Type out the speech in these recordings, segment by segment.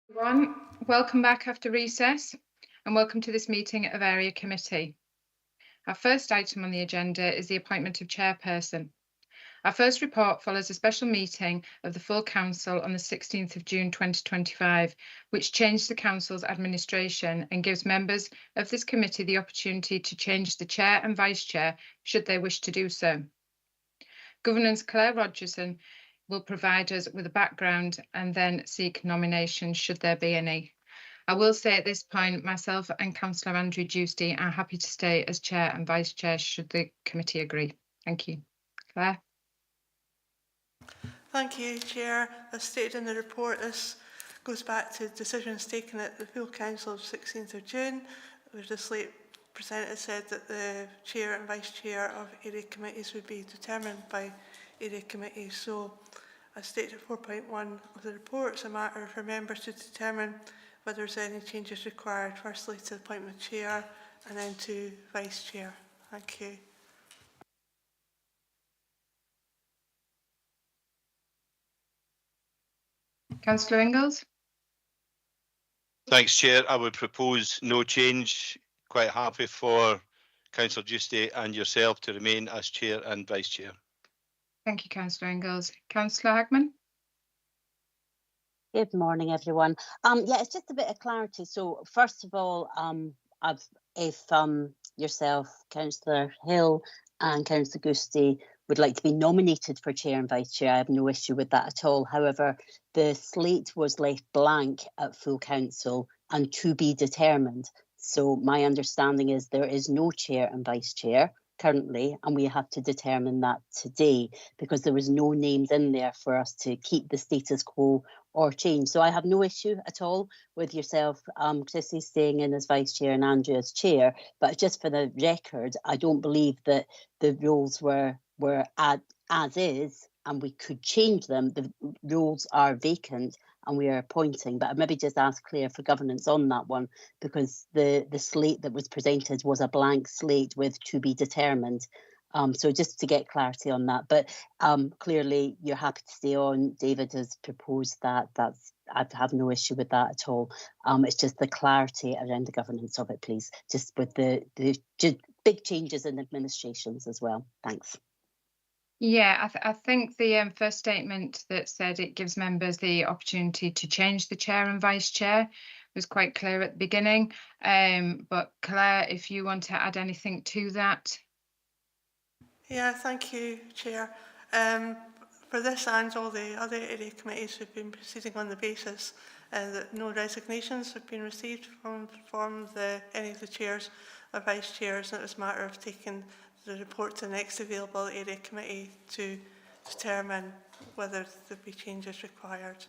Everyone, welcome back after recess and welcome to this meeting of Area Committee. Our first item on the agenda is the appointment of chairperson. Our first report follows a special meeting of the full council on the 16th of June 2025, which changed the council's administration and gives members of this committee the opportunity to change the chair and vice chair should they wish to do so. Governance Claire Rogerson will provide us with a background and then seek nominations should there be any. I will say at this point, myself and Councillor Andrew Dewsty are happy to stay as chair and vice chair should the committee agree. Thank you. Claire. Thank you, Chair. As stated in the report, this goes back to decisions taken at the full council of 16th of June, where the slate presented said that the chair and vice chair of area committees would be determined by area committees. So, as stated at 4.1 of the report, it's a matter for members to determine whether there's any changes required, firstly to the appointment of chair and then to vice chair. Thank you. Councillor Ingalls. Thanks, Chair. I would propose no change. Quite happy for Councillor Dewsty and yourself to remain as chair and vice chair. Thank you, Councillor Ingalls. Councillor Hagman. Good morning, everyone. Yeah, it's just a bit of clarity. So, first of all, if yourself, Councillor Hill, and Councillor Dewsty would like to be nominated for chair and vice chair, I have no issue with that at all. However, the slate was left blank at full council and to be determined. So my understanding is there is no chair and vice chair currently, and we have to determine that today because there was no names in there for us to keep the status quo or change. So I have no issue at all with yourself, Chrissy, staying in as vice chair and Andrew as chair. But just for the record, I don't believe that the roles were as is, and we could change them. The roles are vacant and we are appointing, but I maybe just ask Claire for governance on that one, because the slate that was presented was a blank slate with to be determined. So just to get clarity on that, but clearly you're happy to stay on. David has proposed that. I have no issue with that at all. It's just the clarity around the governance of it, please, just with the big changes in administrations as well. Thanks. Yeah, I think the first statement that said it gives members the opportunity to change the chair and vice chair was quite clear at the beginning. But Claire, if you want to add anything to that. Yeah, thank you, Chair. For this and all the other area committees who've been proceeding on the basis that no resignations have been received from any of the chairs or vice chairs, and it was a matter of taking the report to the next available area committee to determine whether there be changes required.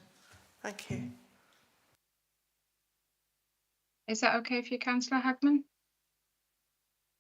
Thank you. Is that okay for you, Councillor Hagman?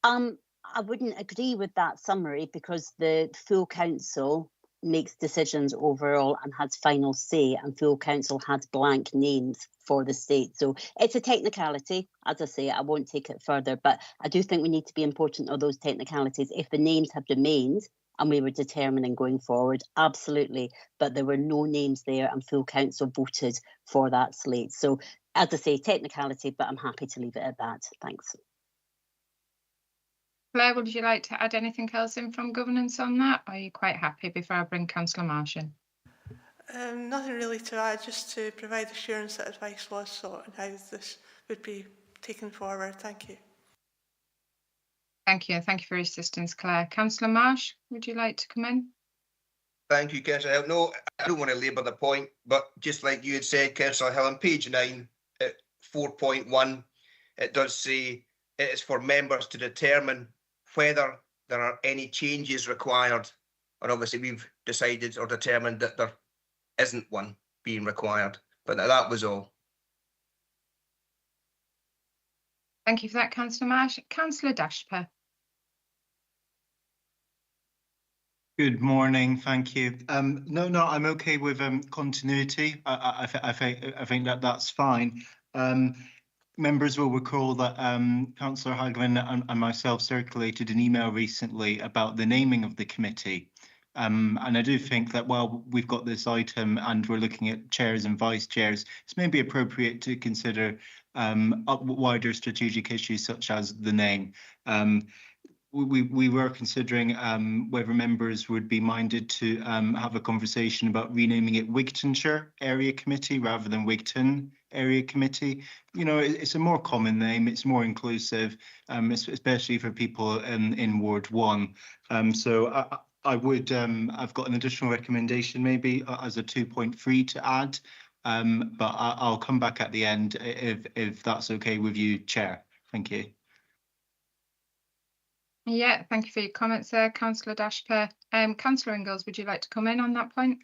I wouldn't agree with that summary because the full council makes decisions overall and has final say, and full council has blank names for the state. So it's a technicality. As I say, I won't take it further, but I do think we need to be important of those technicalities. If the names had remained and we were determining going forward, absolutely, but there were no names there and full council voted for that slate. So as I say, technicality, but I'm happy to leave it at that. Thanks. Claire, would you like to add anything else in from governance on that? Or are you quite happy before I bring Councillor Marsh in? Nothing really to add, just to provide assurance that advice was sought and how this would be taken forward. Thank you. Thank you. Thank you for your assistance, Claire. Councillor Marsh, would you like to come in? Thank you, Councillor Hill. No, I don't want to labour the point, but just like you had said, Councillor Hill, on page 9 at 4.1, it does say it is for members to determine whether there are any changes required. And obviously we've decided or determined that there isn't one being required, but that was all. Thank you for that, Councillor Marsh. Councillor Dashper. Good morning, thank you. No, I'm okay with continuity. I think that's fine. Members will recall that Councillor Hagman and myself circulated an email recently about the naming of the committee. And I do think that while we've got this item and we're looking at chairs and vice chairs, it's maybe appropriate to consider wider strategic issues such as the name. We were considering whether members would be minded to have a conversation about renaming it Wigtownshire Area Committee rather than Wigtown Area Committee. You know, it's a more common name, it's more inclusive, especially for people in Ward 1. So I would, I've got an additional recommendation maybe as a 2.3 to add, but I'll come back at the end if that's okay with you, Chair. Thank you. Yeah, thank you for your comments there, Councillor Dashper. Councillor Ingalls, would you like to come in on that point?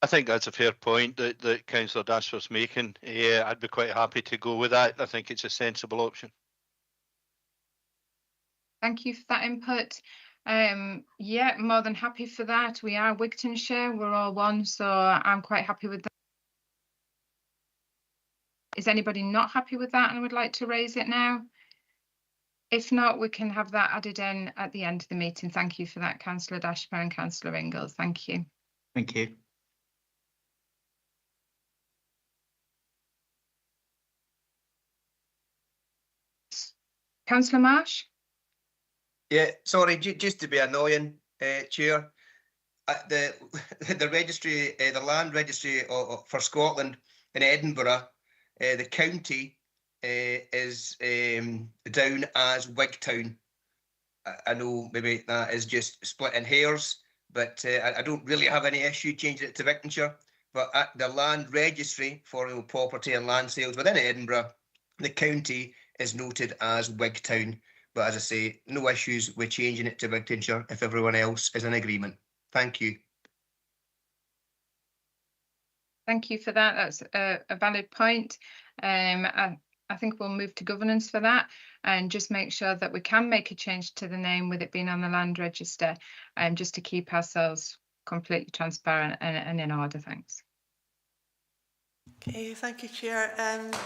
I think that's a fair point that Councillor Dashper's making. Yeah, I'd be quite happy to go with that. I think it's a sensible option. Thank you for that input. Yeah, more than happy for that. We are Wigtownshire, we're all one, so I'm quite happy with that. Is anybody not happy with that and would like to raise it now? If not, we can have that added in at the end of the meeting. Thank you for that, Councillor Dashper and Councillor Ingalls. Thank you. Thank you. Councillor Marsh? Yeah, sorry, just to be annoying, Chair. The registry, the land registry for Scotland in Edinburgh, the county is down as Wigtown. I know maybe that is just splitting hairs, but I don't really have any issue changing it to Wigtownshire. But at the land registry for property and land sales within Edinburgh, the county is noted as Wigtown. But as I say, no issues with changing it to Wigtownshire if everyone else is in agreement. Thank you. Thank you for that. That's a valid point. I think we'll move to governance for that and just make sure that we can make a change to the name with it being on the land register, just to keep ourselves completely transparent and in order. Thanks. Okay, thank you, Chair.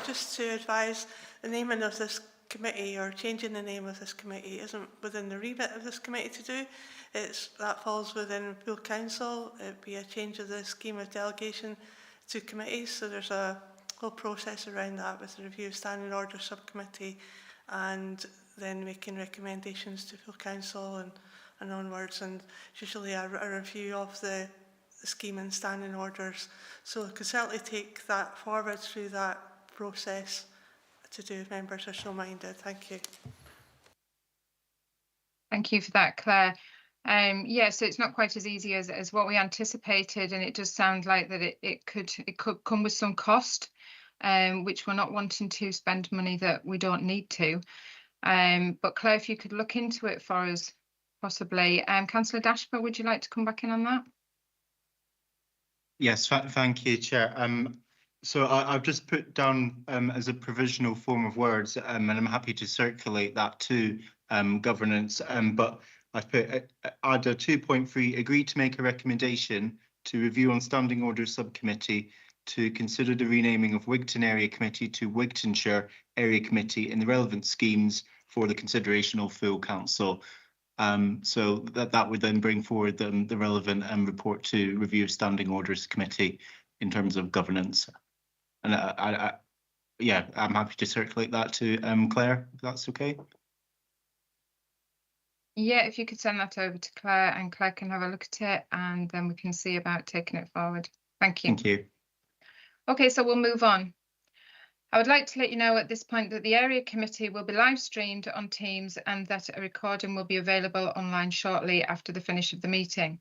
Just to advise, the naming of this committee or changing the name of this committee isn't within the remit of this committee to do. That falls within full council. It'd be a change of the scheme of delegation to committees. So there's a whole process around that with the review of standing order subcommittee and then making recommendations to full council and onwards, and usually a review of the scheme and standing orders. So I could certainly take that forward through that process to do if members are so minded. Thank you. Thank you for that, Claire. Yeah, so it's not quite as easy as what we anticipated, and it does sound like that it could come with some cost, which we're not wanting to spend money that we don't need to. But Claire, if you could look into it for us, possibly. Councillor Dashper, would you like to come back in on that? Yes, thank you, Chair. So I've just put down as a provisional form of words, and I'm happy to circulate that to governance. But I've put add a 2.3, agree to make a recommendation to review on standing orders subcommittee to consider the renaming of Wigtown Area Committee to Wigtownshire Area Committee in the relevant schemes for the consideration of full council. So that would then bring forward the relevant report to review of standing orders committee in terms of governance. And yeah, I'm happy to circulate that to Claire, if that's okay. Yeah, if you could send that over to Claire and Claire can have a look at it and then we can see about taking it forward. Thank you. Thank you. Okay, so we'll move on. I would like to let you know at this point that the area committee will be live streamed on Teams and that a recording will be available online shortly after the finish of the meeting.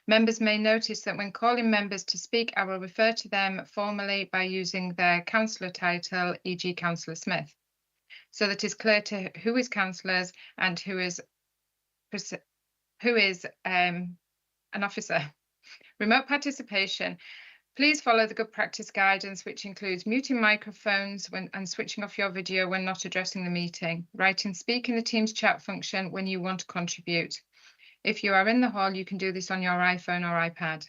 Members may notice that when calling members to speak, I will refer to them formally by using their councillor title, e.g. Councillor Smith, so that it's clear to who is councillors and who is an officer. Remote participation. Please follow the good practice guidance, which includes muting microphones and switching off your video when not addressing the meeting. Write and speak in the Teams chat function when you want to contribute. If you are in the hall, you can do this on your iPhone or iPad.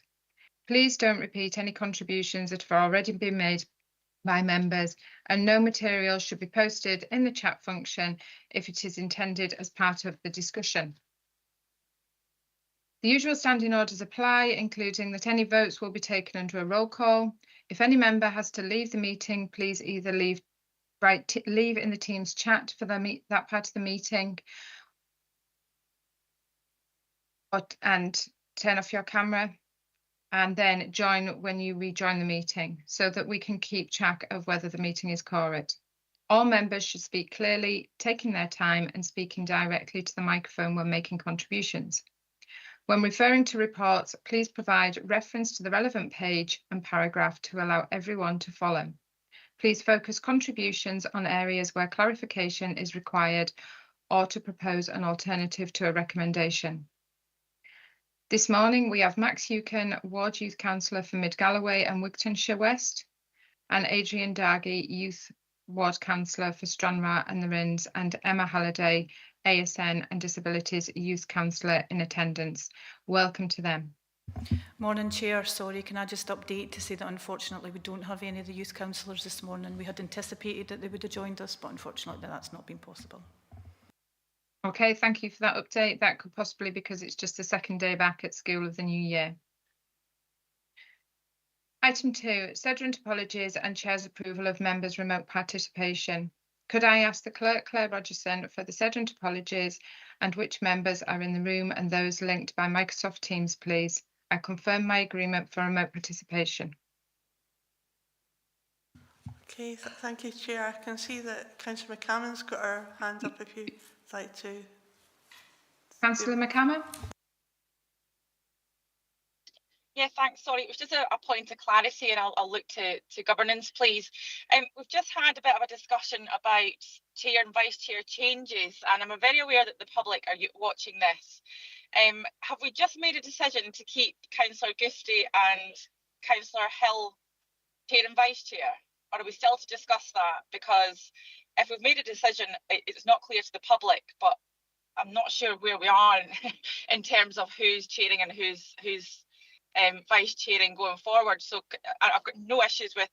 Please don't repeat any contributions that have already been made by members, and no material should be posted in the chat function if it is intended as part of the discussion. The usual standing orders apply, including that any votes will be taken under a roll call. If any member has to leave the meeting, please either leave in the Teams chat for that part of the meeting, and turn off your camera, and then join when you rejoin the meeting so that we can keep track of whether the meeting is quorate. All members should speak clearly, taking their time and speaking directly to the microphone when making contributions. When referring to reports, please provide reference to the relevant page and paragraph to allow everyone to follow. Please focus contributions on areas where clarification is required or to propose an alternative to a recommendation. This morning, we have Max Eucken, Ward Youth Councillor for Mid Galloway and Wigtownshire West, and Adrian Dargy, Youth Ward Councillor for Stranraer and the Rins, and Emma Halliday, ASN and Disabilities Youth Councillor in attendance. Welcome to them. Morning, Chair. Sorry, can I just update to say that unfortunately we don't have any of the youth councillors this morning. We had anticipated that they would have joined us, but unfortunately that's not been possible. Okay, thank you for that update. That could possibly be because it's just the second day back at school of the new year. Item 2, Sedgwick apologies and Chair's approval of members' remote participation. Could I ask the Clerk, Claire Rogerson, for the Sedgwick apologies and which members are in the room and those linked by Microsoft Teams, please? I confirm my agreement for remote participation. Okay, thank you, Chair. I can see that Councillor McCammon's got her hand up if you'd like to. Councillor McCammon? Yeah, thanks. Sorry, it was just a point of clarity, and I'll look to governance, please. We've just had a bit of a discussion about chair and vice chair changes, and I'm very aware that the public are watching this. Have we just made a decision to keep Councillor Gusty and Councillor Hill chair and vice chair, or are we still to discuss that? Because if we've made a decision, it's not clear to the public, but I'm not sure where we are in terms of who's chairing and who's vice chairing going forward. So I've got no issues with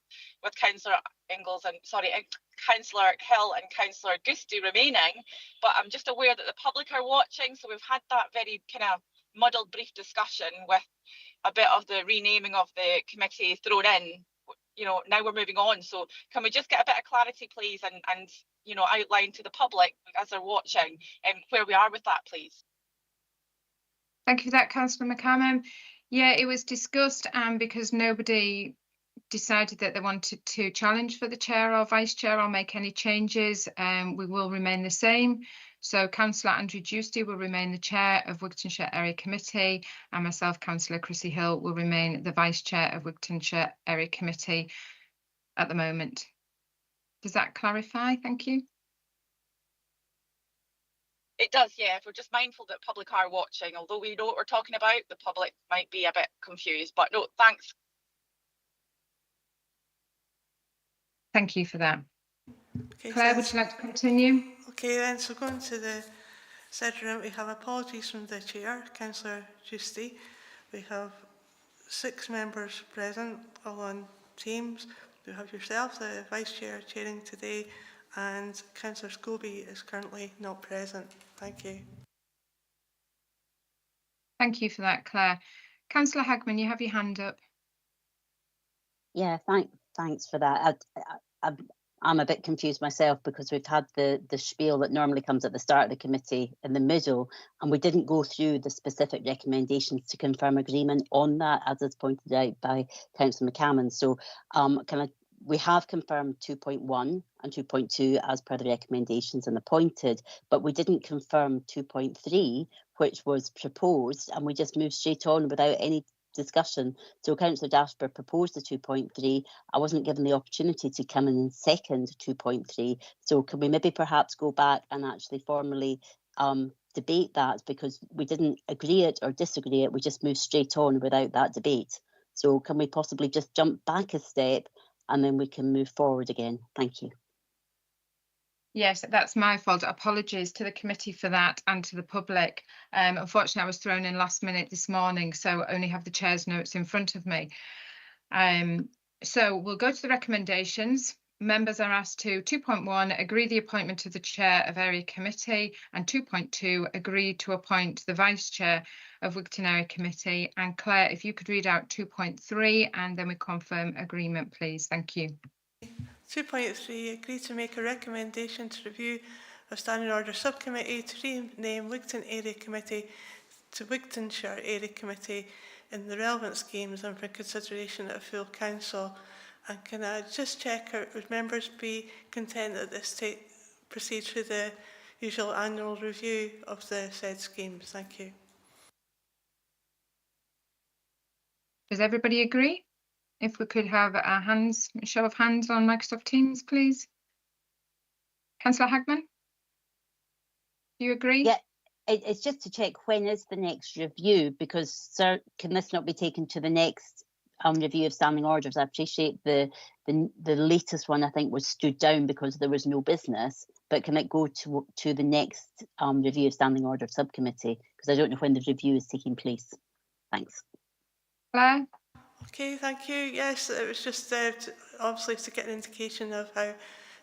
Councillor Councillor Hill and Councillor Gusty remaining, but I'm just aware that the public are watching. So we've had that very kind of muddled brief discussion with a bit of the renaming of the committee thrown in. You know, now we're moving on. So can we just get a bit of clarity, please, and you know, outline to the public as they're watching where we are with that, please? Thank you for that, Councillor McCammon. Yeah, it was discussed because nobody decided that they wanted to challenge for the chair or vice chair or make any changes. We will remain the same. So Councillor Andrew Giusti will remain the chair of Wigtownshire Area Committee, and myself, Councillor Chrissy Hill, will remain the vice chair of Wigtownshire Area Committee at the moment. Does that clarify? Thank you. It does, yeah. If we're just mindful that public are watching, although we know what we're talking about, the public might be a bit confused. But no, thanks. Thank you for that. Okay, Claire, would you like to continue? Okay, then, so going to the Sedgwick, we have apologies from the Chair, Councillor Giusti. We have 6 members present, all on Teams. We have yourself, the Vice Chair, chairing today, and Councillor Scobie is currently not present. Thank you. Thank you for that, Claire. Councillor Hagman, you have your hand up. Yeah, thanks for that. I'm a bit confused myself because we've had the spiel that normally comes at the start of the committee in the middle, and we didn't go through the specific recommendations to confirm agreement on that, as is pointed out by Councillor McCammon. So we have confirmed 2.1 and 2.2 as per the recommendations and appointed, but we didn't confirm 2.3, which was proposed, and we just moved straight on without any discussion. So Councillor Dashburn proposed the 2.3. I wasn't given the opportunity to come in and second 2.3. So can we maybe perhaps go back and actually formally debate that, because we didn't agree it or disagree it, we just moved straight on without that debate. So can we possibly just jump back a step and then we can move forward again? Thank you. Yes, that's my fault. Apologies to the committee for that and to the public. Unfortunately, I was thrown in last minute this morning, so I only have the chair's notes in front of me. So we'll go to the recommendations. members are asked to 2.1 agree the appointment of the chair of area committee, and 2.2 agree to appoint the vice chair of Wigtown Area Committee. And Claire, if you could read out 2.3 and then we confirm agreement, please. Thank you. 2.3, agree to make a recommendation to review of Standing Order Subcommittee to rename Wigtown Area Committee to Wigtownshire Area Committee in the relevant schemes and for consideration at a full council. And can I just check, would members be content that this proceed through the usual annual review of the said schemes? Thank you. Does everybody agree? If we could have a show of hands on Microsoft Teams, please. Councillor Hagman, do you agree? Yeah, it's just to check, when is the next review? Because, sir, can this not be taken to the next review of standing orders? I appreciate the latest one, I think, was stood down because there was no business, but can it go to the next review of standing order subcommittee? Because I don't know when the review is taking place. Thanks. Claire? Okay, thank you. Yes, it was just obviously to get an indication of how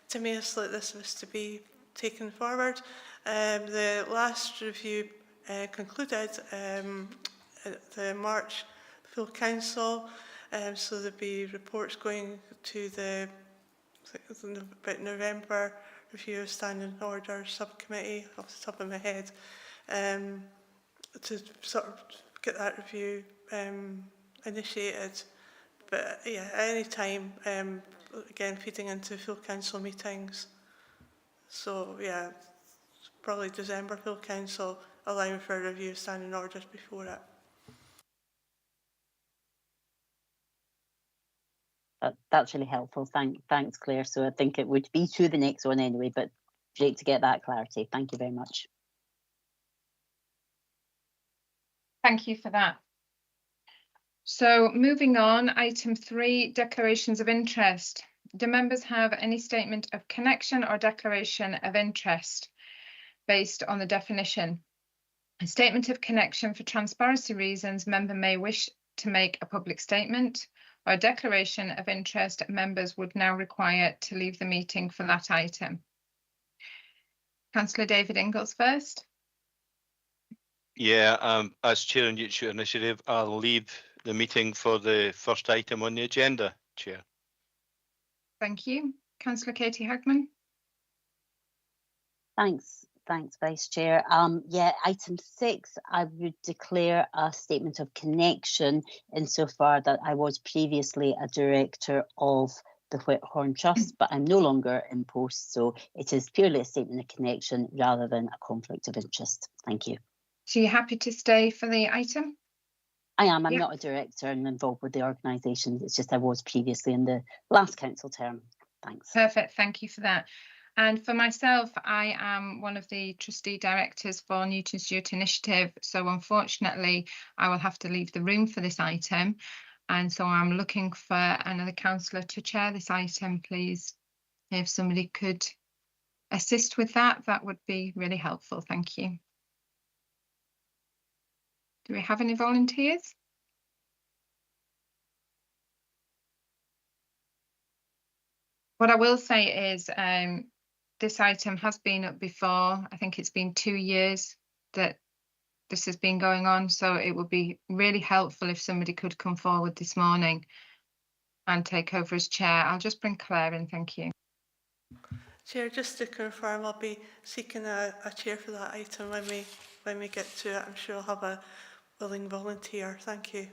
tenuously this was to be taken forward. The last review concluded at the March full council, so there'll be reports going to the about November review of standing order subcommittee off the top of my head, to sort of get that review initiated. But yeah, at any time, again, feeding into full council meetings. So yeah, probably December full council, allowing for a review of standing orders before it. That's really helpful. Thanks, Claire. So I think it would be to the next one anyway, but great to get that clarity. Thank you very much. Thank you for that. So moving on, item 3, declarations of interest. Do members have any statement of connection or declaration of interest based on the definition? A statement of connection for transparency reasons, member may wish to make a public statement, or a declaration of interest members would now require to leave the meeting for that item. Councillor David Ingalls first. Yeah, as Chair on Youth Initiative, I'll leave the meeting for the first item on the agenda, Chair. Thank you. Councillor Katie Hagman. Thanks, Vice Chair. Yeah, item 6, I would declare a statement of connection insofar that I was previously a director of the Whithorn Trust, but I'm no longer in post, so it is purely a statement of connection rather than a conflict of interest. Thank you. So you're happy to stay for the item? I am. I'm not a director and involved with the organisation. It's just I was previously in the last council term. Thanks. Perfect. Thank you for that. And for myself, I am one of the trustee directors for Newton Stewart Initiative. So unfortunately, I will have to leave the room for this item. And so I'm looking for another councillor to chair this item, please. If somebody could assist with that, that would be really helpful. Thank you. Do we have any volunteers? What I will say is this item has been up before. I think it's been 2 years that this has been going on, so it would be really helpful if somebody could come forward this morning and take over as chair. I'll just bring Claire in, thank you. Chair, just to confirm, I'll be seeking a chair for that item when we get to it. I'm sure I'll have a willing volunteer. Thank you.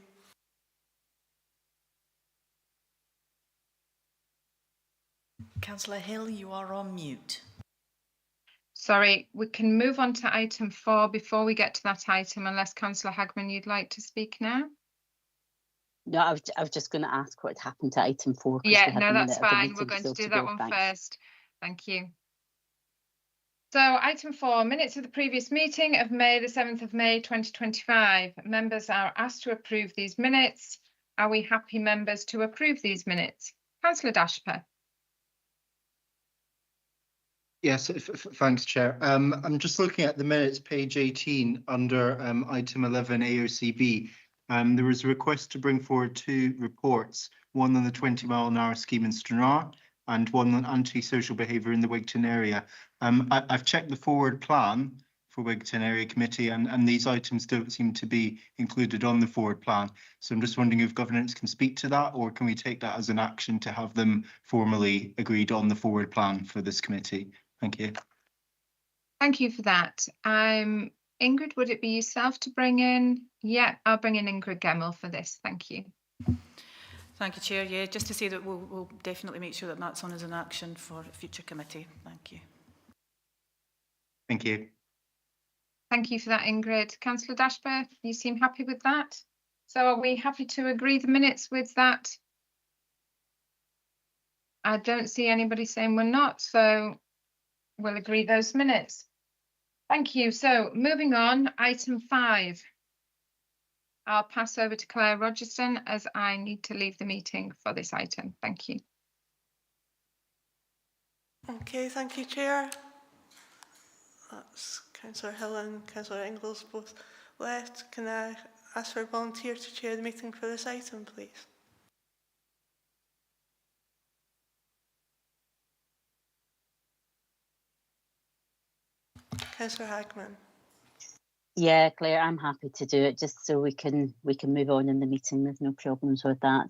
Councillor Hill, you are on mute. Sorry, we can move on to item 4 before we get to that item, unless Councillor Hagman, you'd like to speak now? No, I was just going to ask what happened to item 4. Yeah, no, that's fine. We're going to do that one first. Thank you. So item 4, minutes of the previous meeting of May the 7th of May 2025. Members are asked to approve these minutes. Are we happy, members, to approve these minutes? Councillor Dashper. Yes, thanks, Chair. I'm just looking at the minutes, page 18, under item 11 AOCB. There was a request to bring forward 2 reports, one on the 20-mile-an-hour scheme in Stranraer and one on anti-social behaviour in the Wigtown area. I've checked the forward plan for Wigtown Area Committee, and these items don't seem to be included on the forward plan. So I'm just wondering if governance can speak to that, or can we take that as an action to have them formally agreed on the forward plan for this committee? Thank you. Thank you for that. Ingrid, would it be yourself to bring in? Yeah, I'll bring in Ingrid Gemmell for this. Thank you. Thank you, Chair. Yeah, just to say that we'll definitely make sure that that's on as an action for a future committee. Thank you. Thank you. Thank you for that, Ingrid. Councillor Dashper, you seem happy with that? So are we happy to agree the minutes with that? I don't see anybody saying we're not, so we'll agree those minutes. Thank you. So moving on, item 5. I'll pass over to Claire Rogerson as I need to leave the meeting for this item. Thank you. Okay, thank you, Chair. That's Councillor Hill and Councillor Ingalls both left. Can I ask for a volunteer to chair the meeting for this item, please? Councillor Hagman. Yeah, Claire, I'm happy to do it just so we can move on in the meeting. There's no problems with that.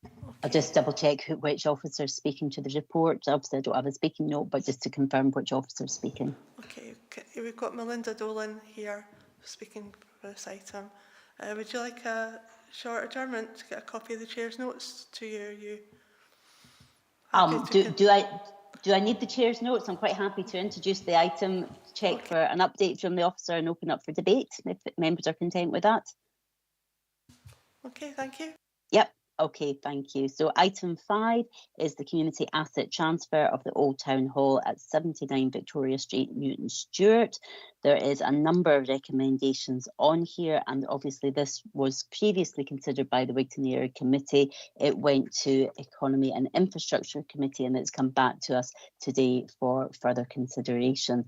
Okay. I'll just double check which officer is speaking to the report. Obviously, I don't have a speaking note, but just to confirm which officer is speaking. Okay, we've got Melinda Dolan here speaking for this item. Would you like a short adjournment to get a copy of the chair's notes to you? Do I need the chair's notes? I'm quite happy to introduce the item, check for an update from the officer and open up for debate if members are content with that. Okay, thank you. Yep. Okay, thank you. So item 5 is the community asset transfer of the Old Town Hall at 79 Victoria Street, Newton Stewart. There is a number of recommendations on here, and obviously this was previously considered by the Wigtown Area Committee. It went to Economy and Infrastructure Committee, and it's come back to us today for further consideration.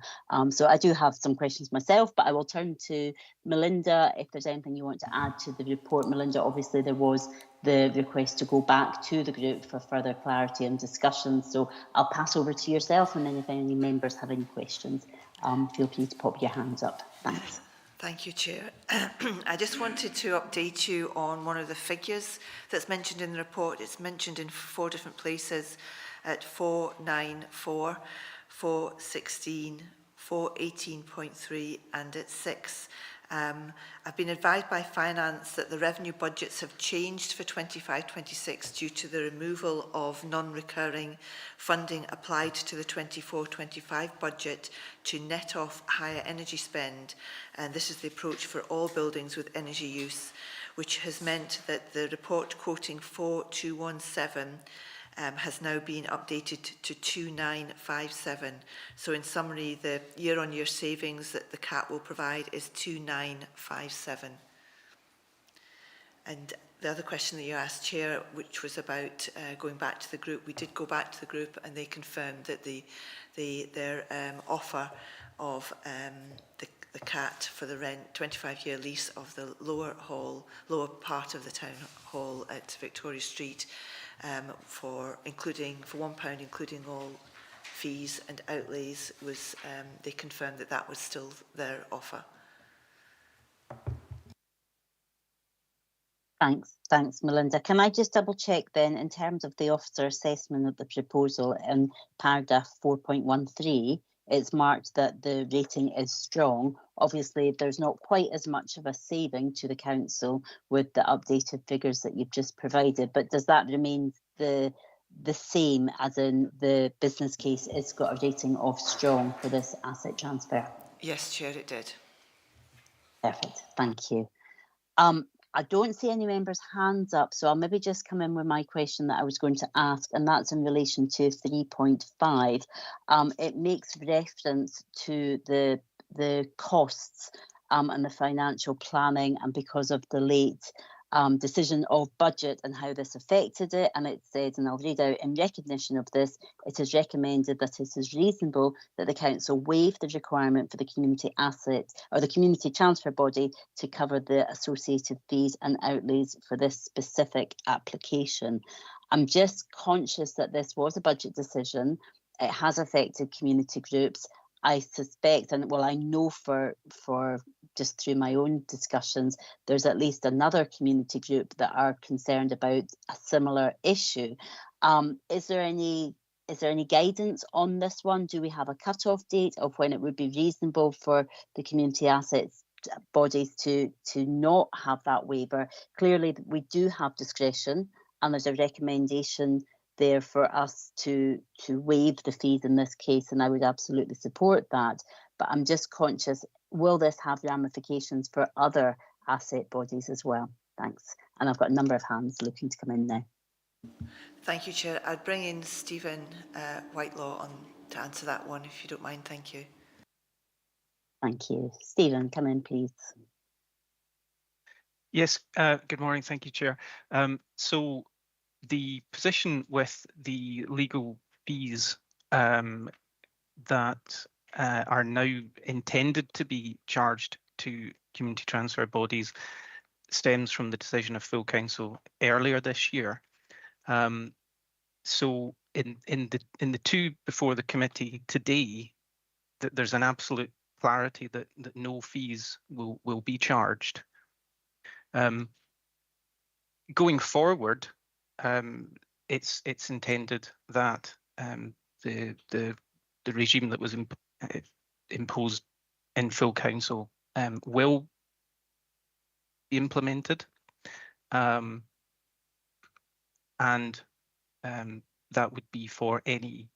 So I do have some questions myself, but I will turn to Melinda if there's anything you want to add to the report. Melinda, obviously there was the request to go back to the group for further clarity and discussion. So I'll pass over to yourself, and then if any members have any questions, feel free to pop your hands up. Thanks. Thank you, Chair. I just wanted to update you on one of the figures that's mentioned in the report. It's mentioned in 4 different places at 494, 416, 418.3 and at 6. I've been advised by Finance that the revenue budgets have changed for 25-26 due to the removal of non-recurring funding applied to the 24-25 budget to net off higher energy spend, and this is the approach for all buildings with energy use, which has meant that the report quoting 4217 has now been updated to 2957. So in summary, the year-on-year savings that the CAT will provide is 2957. And the other question that you asked, Chair, which was about going back to the group, we did go back to the group and they confirmed that their offer of the CAT for the 25-year lease of the lower part of the town hall at Victoria Street, for £1, including all fees and outlays, was they confirmed that was still their offer. Thanks, Melinda. Can I just double check then, in terms of the officer assessment of the proposal in paragraph 4.13, it's marked that the rating is strong. Obviously, there's not quite as much of a saving to the council with the updated figures that you've just provided, but does that remain the same, as in the business case has got a rating of strong for this asset transfer? Yes, Chair, it did. Perfect, thank you. I don't see any members' hands up, so I'll maybe just come in with my question that I was going to ask, and that's in relation to 3.5. It makes reference to the costs and the financial planning, and because of the late decision of budget and how this affected it, and it said, and I'll read out, in recognition of this, it is recommended that it is reasonable that the council waive the requirement for the community asset or the community transfer body to cover the associated fees and outlays for this specific application. I'm just conscious that this was a budget decision. It has affected community groups. I suspect, and well, I know for just through my own discussions, there's at least another community group that are concerned about a similar issue. Is there any guidance on this one? Do we have a cut-off date of when it would be reasonable for the community assets bodies to not have that waiver? Clearly, we do have discretion, and there's a recommendation there for us to waive the fees in this case, and I would absolutely support that. But I'm just conscious, will this have ramifications for other asset bodies as well? Thanks. And I've got a number of hands looking to come in now. Thank you, Chair. I'd bring in Stephen Whitelaw on to answer that one, if you don't mind. Thank you. Thank you. Stephen, come in, please. Yes, good morning. Thank you, Chair. So the position with the legal fees that are now intended to be charged to community transfer bodies stems from the decision of full council earlier this year. So in the two before the committee today, there's an absolute clarity that no fees will be charged. Going forward, it's intended that the regime that was imposed in full council will be implemented, and that would be for any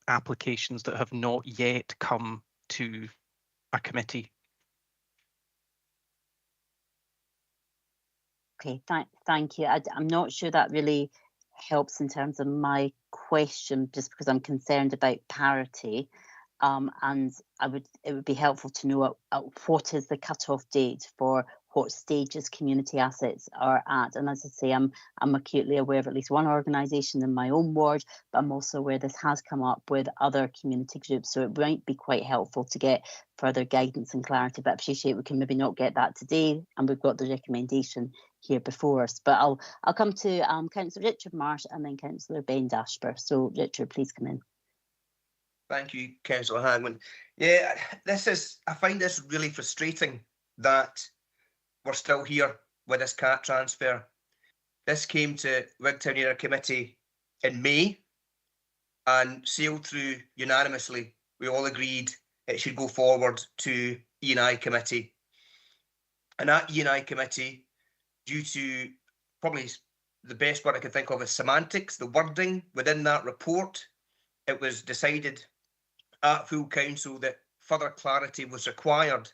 applications that have not yet come to a committee. Okay, thank you. I'm not sure that really helps in terms of my question, just because I'm concerned about parity. And it would be helpful to know what is the cut-off date for what stages community assets are at. And as I say, I'm acutely aware of at least one organisation in my own ward, but I'm also aware this has come up with other community groups. So it might be quite helpful to get further guidance and clarity, but I appreciate we can maybe not get that today, and we've got the recommendation here before us. But I'll come to Councillor Richard Marsh and then Councillor Ben Dasper. So Richard, please come in. Thank you, Councillor Hagman. Yeah, I find this really frustrating that we're still here with this CAT transfer. This came to Wigtown Area Committee in May and sailed through unanimously. We all agreed it should go forward to E&I Committee. And that E&I Committee, due to probably the best word I can think of is semantics, the wording within that report, it was decided at full council that further clarity was required.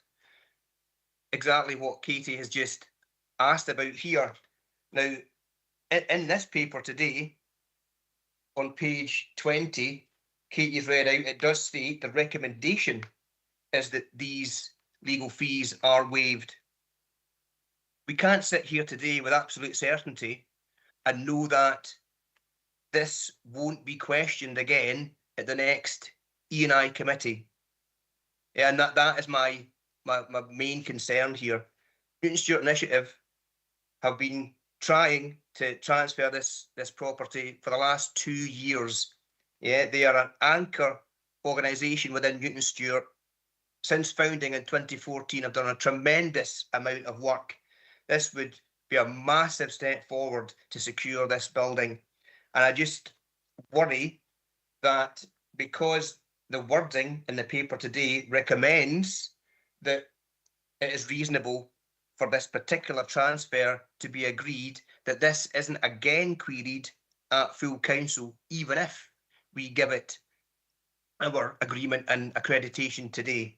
Exactly what Katie has just asked about here. Now, in this paper today, on page 20, Katie's read out, it does state the recommendation is that these legal fees are waived. We can't sit here today with absolute certainty and know that this won't be questioned again at the next E&I committee. Yeah, and that is my main concern here. Newton Stewart Initiative have been trying to transfer this property for the last 2 years. Yeah, they are an anchor organisation within Newton Stewart. Since founding in 2014, have done a tremendous amount of work. This would be a massive step forward to secure this building. And I just worry that because the wording in the paper today recommends that it is reasonable for this particular transfer to be agreed, that this isn't again queried at full council, even if we give it our agreement and accreditation today.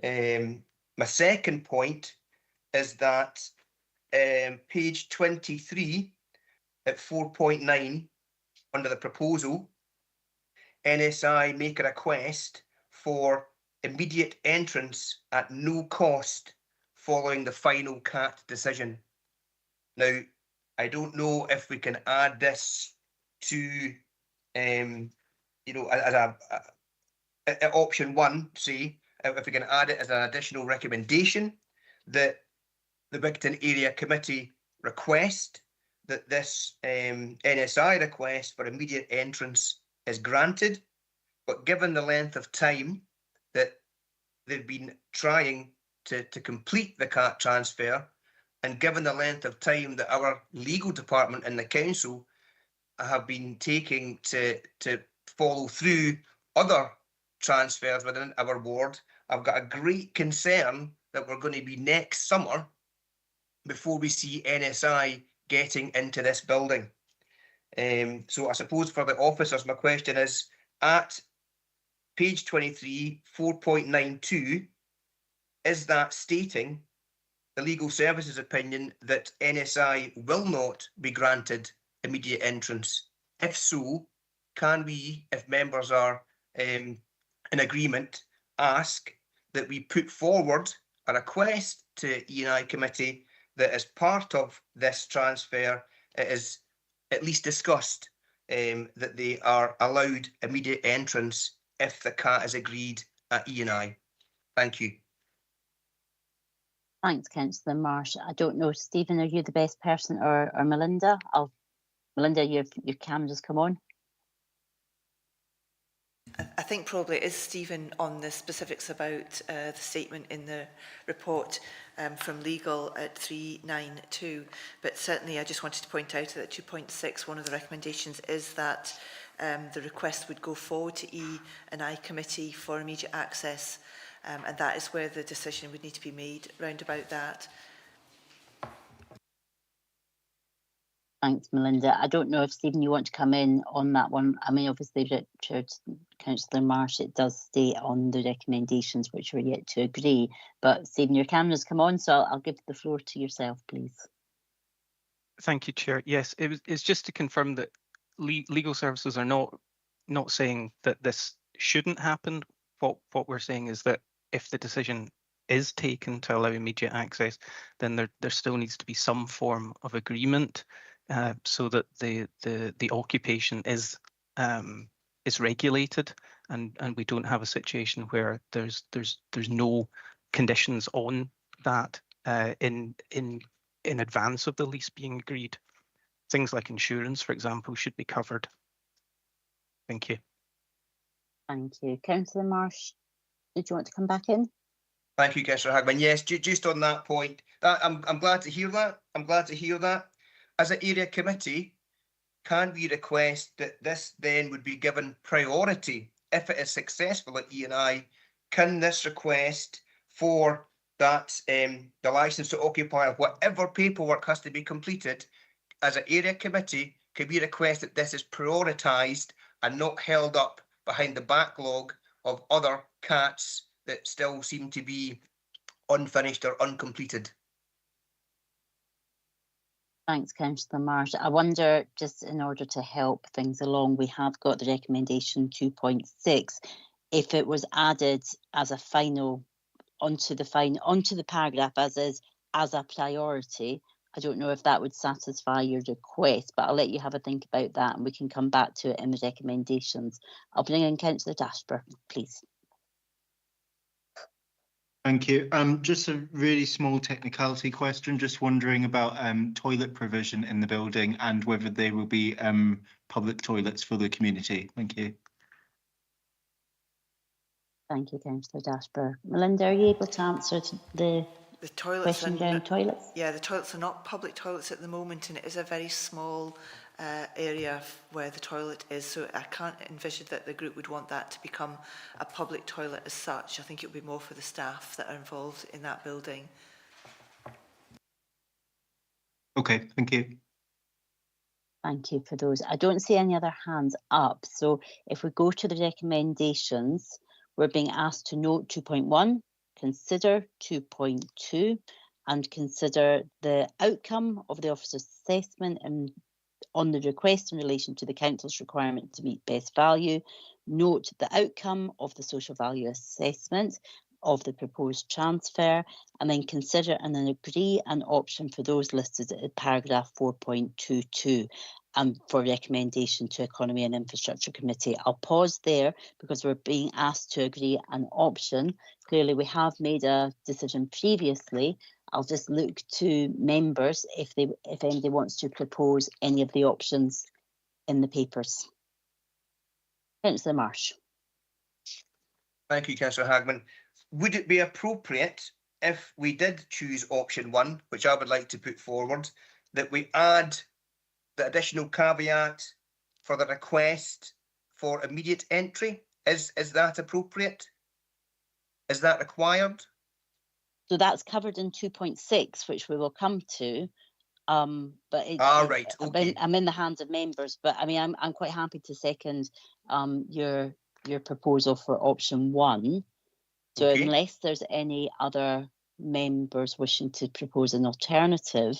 My second point is that page 23 at 4.9 under the proposal, NSI make a request for immediate entrance at no cost following the final CAT decision. Now, I don't know if we can add this to, as a option one, say, if we can add it as an additional recommendation that the Wigtown Area Committee request that this NSI request for immediate entrance is granted, but given the length of time that they've been trying to complete the CAT transfer, and given the length of time that our legal department and the council have been taking to follow through other transfers within our ward, I've got a great concern that we're going to be next summer before we see NSI getting into this building. So I suppose for the officers, my question is, at page 23, 4.92, is that stating the legal services opinion that NSI will not be granted immediate entrance? If so, can we, if members are in agreement, ask that we put forward a request to E&I committee that as part of this transfer, it is at least discussed that they are allowed immediate entrance if the CAT is agreed at E&I. Thank you. Thanks, Councillor Marsh. I don't know, Stephen, are you the best person, or Melinda? Melinda, your camera's come on. I think probably it is Stephen on the specifics about the statement in the report from legal at 392. But certainly I just wanted to point out that 2.6, one of the recommendations is that the request would go forward to E&I committee for immediate access, and that is where the decision would need to be made round about that. Thanks, Melinda. I don't know if, Stephen, you want to come in on that one. I mean, obviously, Richard, Councillor Marsh, it does state on the recommendations which we're yet to agree. But, Stephen, your camera's come on, so I'll give the floor to yourself, please. Thank you, Chair. Yes, it's just to confirm that legal services are not saying that this shouldn't happen. What we're saying is that if the decision is taken to allow immediate access, then there still needs to be some form of agreement so that the occupation is regulated, and we don't have a situation where there's no conditions on that in advance of the lease being agreed. Things like insurance, for example, should be covered. Thank you. Thank you. Councillor Marsh, did you want to come back in? Thank you, Councillor Hagman. Yes, just on that point, I'm glad to hear that. I'm glad to hear that. As an area committee, can we request that this then would be given priority if it is successful at E&I? Can this request for that the licence to occupy, whatever paperwork has to be completed, as an area committee, can we request that this is prioritised and not held up behind the backlog of other CATs that still seem to be unfinished or uncompleted? Thanks, Councillor Marsh. I wonder, just in order to help things along, we have got the recommendation 2.6. If it was added as a final onto the paragraph as is, as a priority, I don't know if that would satisfy your request, but I'll let you have a think about that and we can come back to it in the recommendations. I'll bring in Councillor Dashper, please. Thank you. Just a really small technicality question. Just wondering about toilet provision in the building and whether they will be public toilets for the community. Thank you. Thank you, Councillor Dashper. Melinda, are you able to answer the toilets question around toilets? Yeah, the toilets are not public toilets at the moment, and it is a very small area where the toilet is, so I can't envision that the group would want that to become a public toilet as such. I think it would be more for the staff that are involved in that building. Okay, thank you. Thank you for those. I don't see any other hands up, so if we go to the recommendations, we're being asked to note 2.1, consider 2.2, and consider the outcome of the officer's assessment and on the request in relation to the council's requirement to meet best value. Note the outcome of the social value assessment of the proposed transfer, and then consider and then agree an option for those listed in paragraph 4.22 for recommendation to Economy and Infrastructure Committee. I'll pause there because we're being asked to agree an option. Clearly we have made a decision previously I'll just look to members if anybody wants to propose any of the options in the papers. Councillor Marsh. Thank you, Councillor Hagman. Would it be appropriate if we did choose option 1, which I would like to put forward, that we add the additional caveat for the request for immediate entry? Is that appropriate? Is that required? So that's covered in 2.6, which we will come to. But right, okay. I'm in the hands of members, but I mean, I'm quite happy to second your proposal for option 1. So Okay. unless there's any other members wishing to propose an alternative,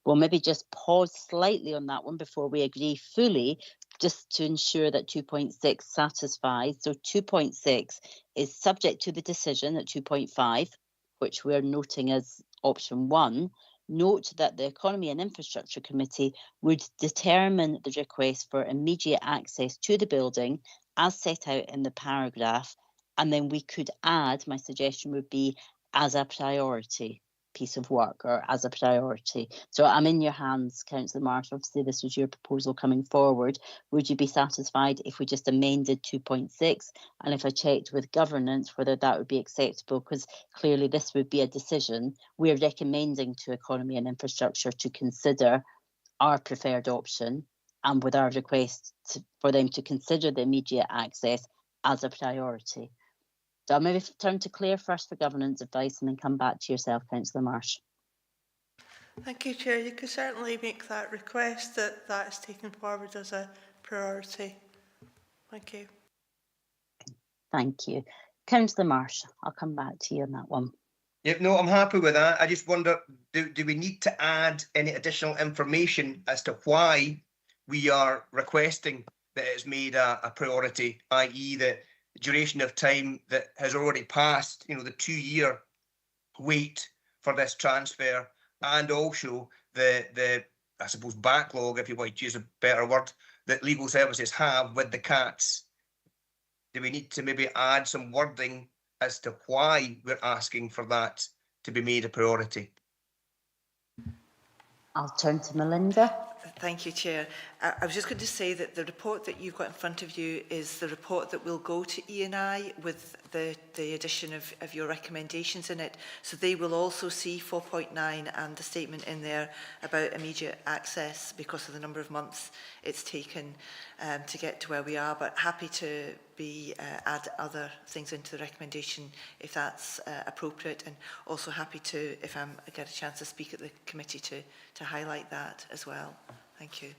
we'll maybe just pause slightly on that one before we agree fully, just to ensure that 2.6 satisfies. So 2.6 is subject to the decision at 2.5, which we're noting as option 1. Note that the Economy and Infrastructure Committee would determine the request for immediate access to the building as set out in the paragraph, and then we could add, my suggestion would be, as a priority piece of work or as a priority. So I'm in your hands, Councillor Marsh. Obviously, this was your proposal coming forward. Would you be satisfied if we just amended 2.6? And if I checked with governance whether that would be acceptable, because clearly this would be a decision. We're recommending to Economy and Infrastructure to consider our preferred option, and with our request for them to consider the immediate access as a priority. So I'll maybe turn to Claire first for governance advice and then come back to yourself, Councillor Marsh. Thank you, Chair. You could certainly make that request that is taken forward as a priority. Thank you. Thank you. Councillor Marsh, I'll come back to you on that one. Yep, no, I'm happy with that. I just wonder, do we need to add any additional information as to why we are requesting that it's made a priority, i.e. the duration of time that has already passed, the 2-year wait for this transfer, and also the I suppose backlog, if you want to use a better word, that legal services have with the cats. Do we need to maybe add some wording as to why we're asking for that to be made a priority? I'll turn to Melinda. Thank you, Chair. I was just going to say that the report that you've got in front of you is the report that will go to E&I with the addition of your recommendations in it. So they will also see 4.9 and the statement in there about immediate access because of the number of months it's taken to get to where we are. But happy to add other things into the recommendation if that's appropriate, and also happy to, if I get a chance to speak at the committee, to highlight that as well. Thank you.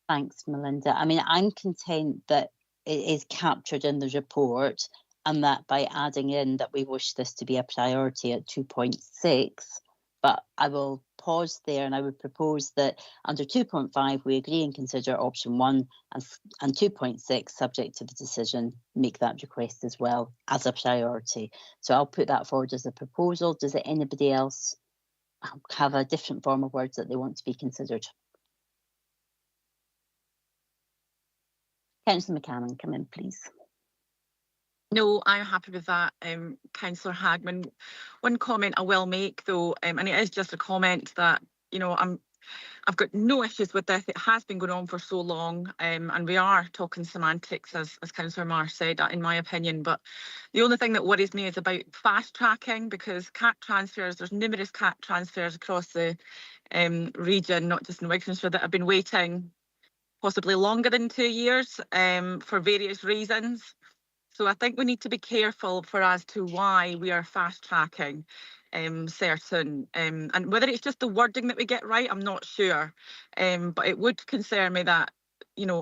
Thanks, Melinda. I mean, I'm content that it is captured in the report, and that by adding in that we wish this to be a priority at 2.6, but I will pause there and I would propose that under 2.5 we agree and consider option 1, and 2.6 subject to the decision make that request as well as a priority. So I'll put that forward as a proposal. Does anybody else have a different form of words that they want to be considered? Councillor McCannon, come in, please. No, I'm happy with that, Councillor Hagman. One comment I will make, though, and it is just a comment that, I've got no issues with this. It has been going on for so long, and we are talking semantics, as Councillor Marsh said, in my opinion. But the only thing that worries me is about fast tracking, because CAT transfers, there's numerous CAT transfers across the region, not just in Wigtown, that have been waiting possibly longer than 2 years for various reasons. So I think we need to be careful as to why we are fast tracking certain, and whether it's just the wording that we get right, I'm not sure. But it would concern me that,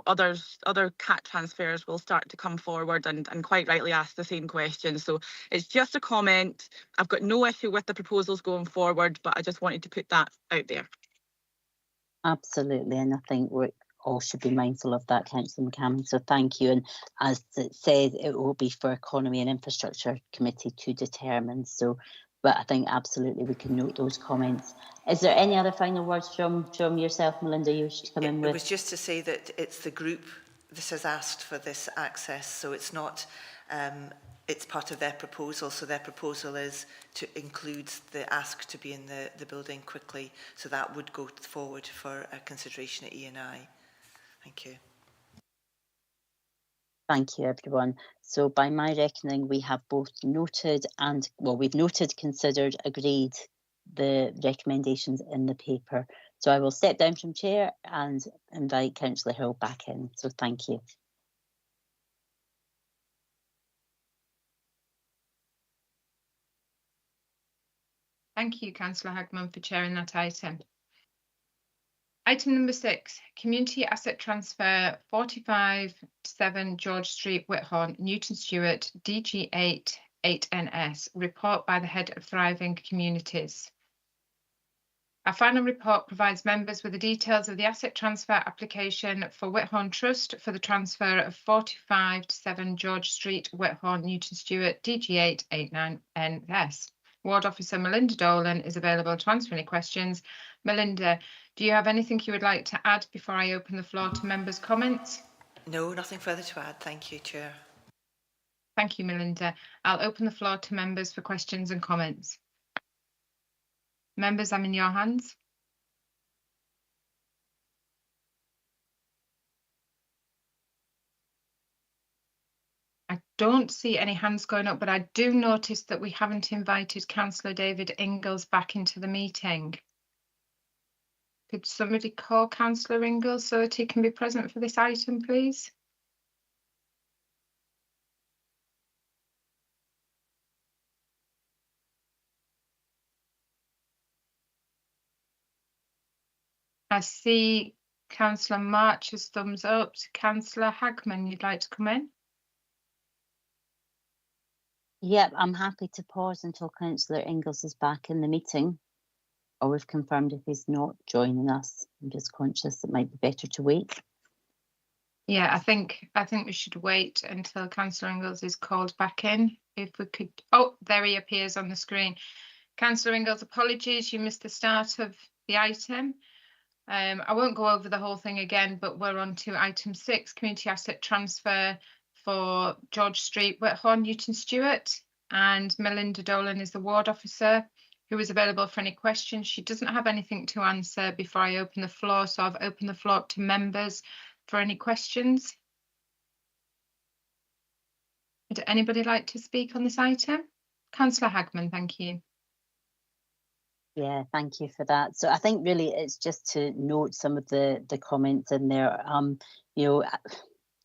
other CAT transfers will start to come forward and quite rightly ask the same questions. So it's just a comment. I've got no issue with the proposals going forward, but I just wanted to put that out there. Absolutely, and I think we all should be mindful of that, Councillor McCammon. So thank you. And as it says, it will be for Economy and Infrastructure Committee to determine. So, but I think absolutely we can note those comments. Is there any other final words from yourself, Melinda, you wish to come in with? It was just to say that it's the group that has asked for this access, so it's not it's part of their proposal. So their proposal is to include the ask to be in the building quickly. So that would go forward for consideration at E&I. Thank you. Thank you, everyone. So by my reckoning, we have both noted and, well, we've noted, considered, agreed the recommendations in the paper. So I will step down from chair and invite Councillor Hill back in. So thank you. Thank you, Councillor Hagman, for chairing that item. Item number 6, Community Asset Transfer 45-7 George Street, Whithorn, Newton Stewart, DG8 8NS, report by the Head of Thriving Communities. Our final report provides members with the details of the asset transfer application for Whithorn Trust for the transfer of 45-7 George Street, Whithorn, Newton Stewart, DG8 89NS. Ward Officer Melinda Dolan is available to answer any questions. Melinda, do you have anything you would like to add before I open the floor to members' comments? No, nothing further to add. Thank you, Chair. Thank you, Melinda. I'll open the floor to members for questions and comments. Members, I'm in your hands. I don't see any hands going up, but I do notice that we haven't invited Councillor David Ingalls back into the meeting. Could somebody call Councillor Ingalls so that he can be present for this item, please? I see Councillor March's thumbs up. Councillor Hagman, you'd like to come in? Yep, I'm happy to pause until Councillor Ingalls is back in the meeting, or we've confirmed if he's not joining us. I'm just conscious it might be better to wait. Yeah, I think we should wait until Councillor Ingalls is called back in. If we could, oh, there he appears on the screen. Councillor Ingalls, apologies, you missed the start of the item. I won't go over the whole thing again, but we're on to item 6, community asset transfer for George Street, Whithorn, Newton Stewart, and Melinda Dolan is the ward officer who is available for any questions. She doesn't have anything to answer before I open the floor, so I've opened the floor up to members for any questions. Would anybody like to speak on this item? Councillor Hagman, thank you. Yeah, thank you for that. So I think really it's just to note some of the comments in there. You know,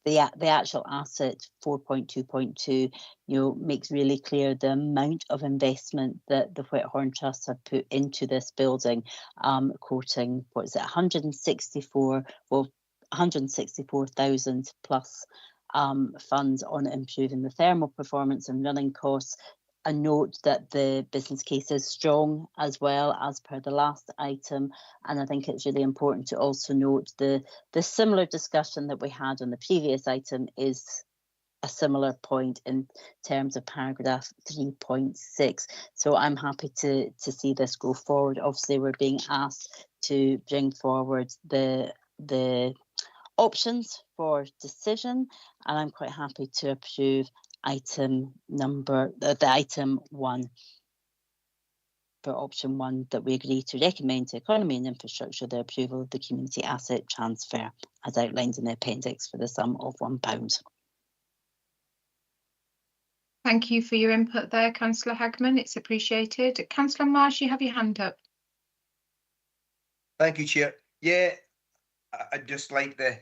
the actual asset 4.2.2, you know, makes really clear the amount of investment that the Whithorn Trust have put into this building, quoting, what is it, 164,000 plus funds on improving the thermal performance and running costs. A note that the business case is strong as well as per the last item, and I think it's really important to also note the similar discussion that we had on the previous item is a similar point in terms of paragraph 3.6. So I'm happy to see this go forward. Obviously, we're being asked to bring forward the options for decision, and I'm quite happy to approve item 1 for option 1, that we agree to recommend to Economy and Infrastructure the approval of the community asset transfer as outlined in the appendix for the sum of £1. Thank you for your input there, Councillor Hagman. It's appreciated. Councillor Marsh, you have your hand up. Thank you, Chair. Yeah, I'd just like the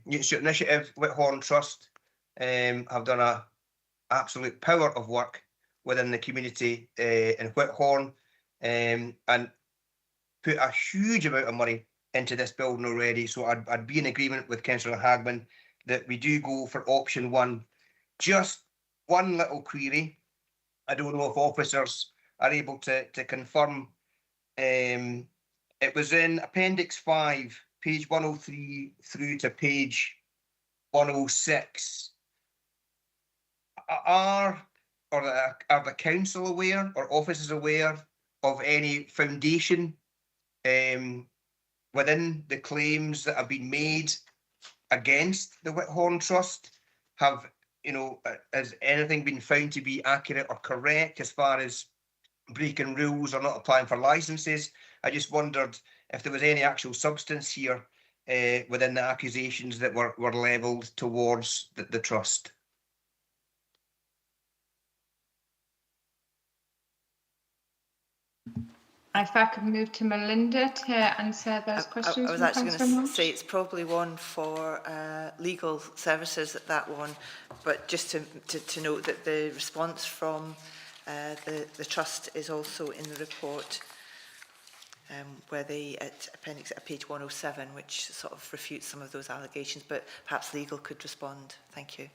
Newton Stewart Initiative, Whithorn Trust have done a absolute power of work within the community in Whithorn and put a huge amount of money into this building already. So I'd be in agreement with Councillor Hagman that we do go for option 1. Just one little query. I don't know if officers are able to confirm. It was in Appendix 5, page 103 through to page 106. Are the council aware or officers aware of any foundation within the claims that have been made against the Whithorn Trust? Have you know, has anything been found to be accurate or correct as far as breaking rules or not applying for licenses? I just wondered if there was any actual substance here within the accusations that were levelled towards the trust. If I could move to Melinda to answer those questions. I was actually going to say it's probably one for legal services at that one, but just to note that the response from the trust is also in the report, where they at appendix at page 107, which sort of refutes some of those allegations, but perhaps legal could respond. Thank you.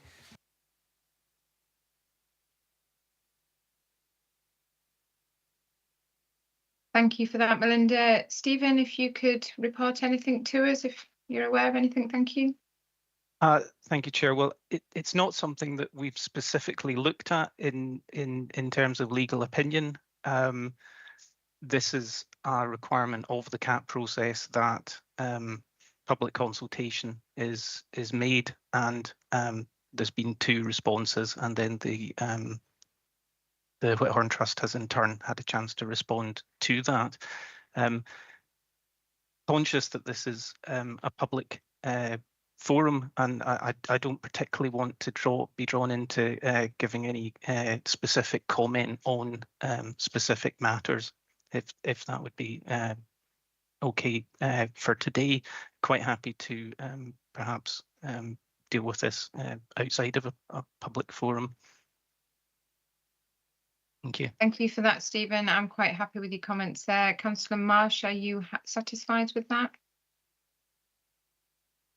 Thank you for that, Melinda. Stephen, if you could report anything to us, if you're aware of anything, thank you. Thank you, Chair. Well, it's not something that we've specifically looked at in terms of legal opinion. This is a requirement of the CAP process that public consultation is made, and there's been 2 responses, and then the Whithorn Trust has in turn had a chance to respond to that. Conscious that this is a public forum, and I don't particularly want to be drawn into giving any specific comment on specific matters, if that would be okay for today. Quite happy to perhaps deal with this outside of a public forum. Thank you. Thank you for that, Stephen. I'm quite happy with your comments there. Councillor Marsh, are you satisfied with that?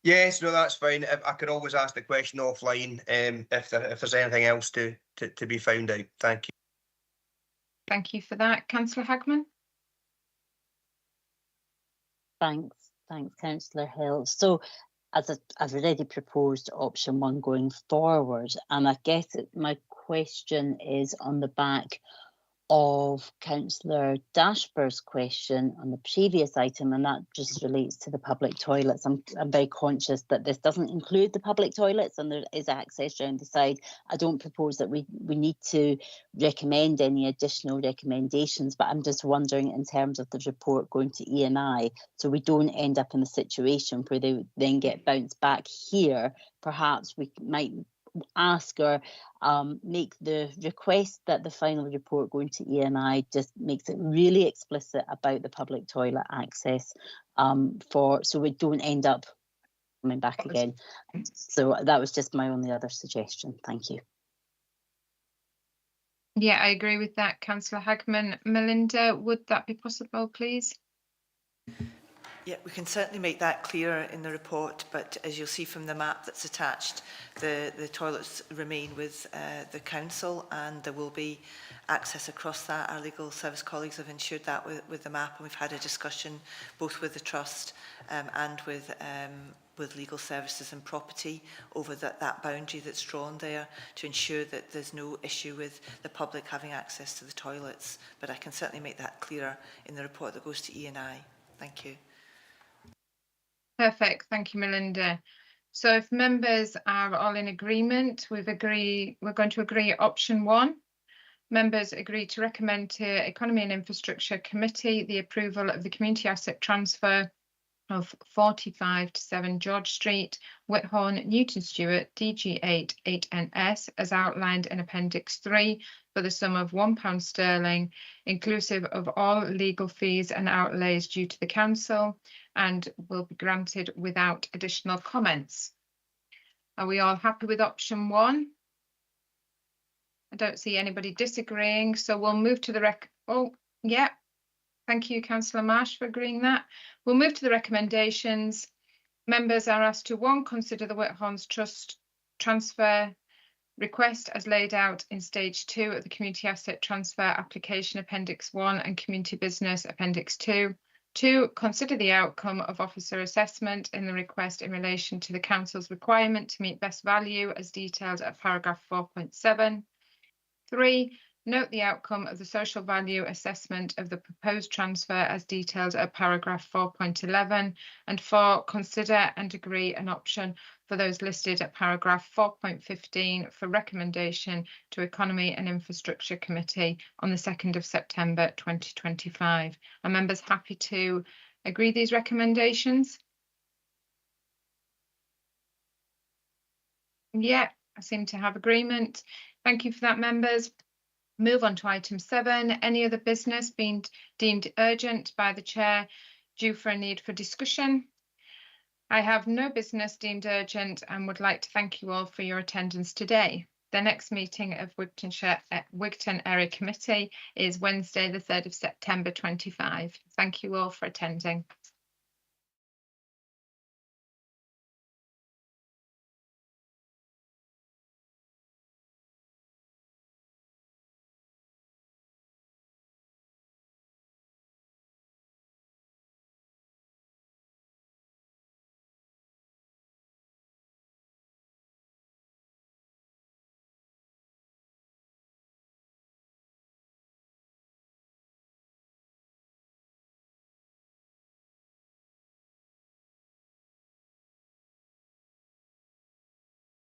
Yes, no, that's fine. I could always ask the question offline if there's anything else to be found out. Thank you. Thank you for that. Councillor Hagman? Thanks, Councillor Hill. So, as I've already proposed option 1 going forward, and I guess my question is on the back of Councillor Dashbur's question on the previous item, and that just relates to the public toilets. I'm very conscious that this doesn't include the public toilets, and there is access around the side. I don't propose that we need to recommend any additional recommendations, but I'm just wondering in terms of the report going to E&I, so we don't end up in the situation where they then get bounced back here. Perhaps we might ask or make the request that the final report going to E&I just makes it really explicit about the public toilet access so we don't end up coming back again. So that was just my only other suggestion. Thank you. Yeah, I agree with that, Councillor Hagman. Melinda, would that be possible, please? Yeah, we can certainly make that clearer in the report, but as you'll see from the map that's attached, the toilets remain with the council, and there will be access across that. Our legal service colleagues have ensured that with the map, and we've had a discussion both with the trust and with legal services and property over that boundary that's drawn there to ensure that there's no issue with the public having access to the toilets. But I can certainly make that clearer in the report that goes to E&I. Thank you. Perfect. Thank you, Melinda. So if members are all in agreement, we're going to agree option 1. Members agree to recommend to Economy and Infrastructure Committee the approval of the community asset transfer of 45 to 7 George Street, Whithorn, Newton Stewart, DG8 8NS, as outlined in Appendix 3, for the sum of £1 sterling, inclusive of all legal fees and outlays due to the council, and will be granted without additional comments. Are we all happy with option 1? I don't see anybody disagreeing, so we'll move to the Thank you, Councillor Marsh, for agreeing that. We'll move to the recommendations. Members are asked to 1, consider the Whithorns Trust transfer request as laid out in stage 2 of the Community Asset Transfer Application Appendix 1 and Community Business Appendix 2. 2, consider the outcome of officer assessment in the request in relation to the Council's requirement to meet best value as detailed at paragraph 4.7. 3, note the outcome of the social value assessment of the proposed transfer as detailed at paragraph 4.11. And 4, consider and agree an option for those listed at paragraph 4.15 for recommendation to Economy and Infrastructure Committee on the 2nd of September 2025. Are members happy to agree these recommendations? Yeah, I seem to have agreement. Thank you for that, members. Move on to item 7. Any other business being deemed urgent by the chair due for a need for discussion? I have no business deemed urgent and would like to thank you all for your attendance today. The next meeting of Wigtown Area Committee is Wednesday, the 3rd of September 25. Thank you all for attending.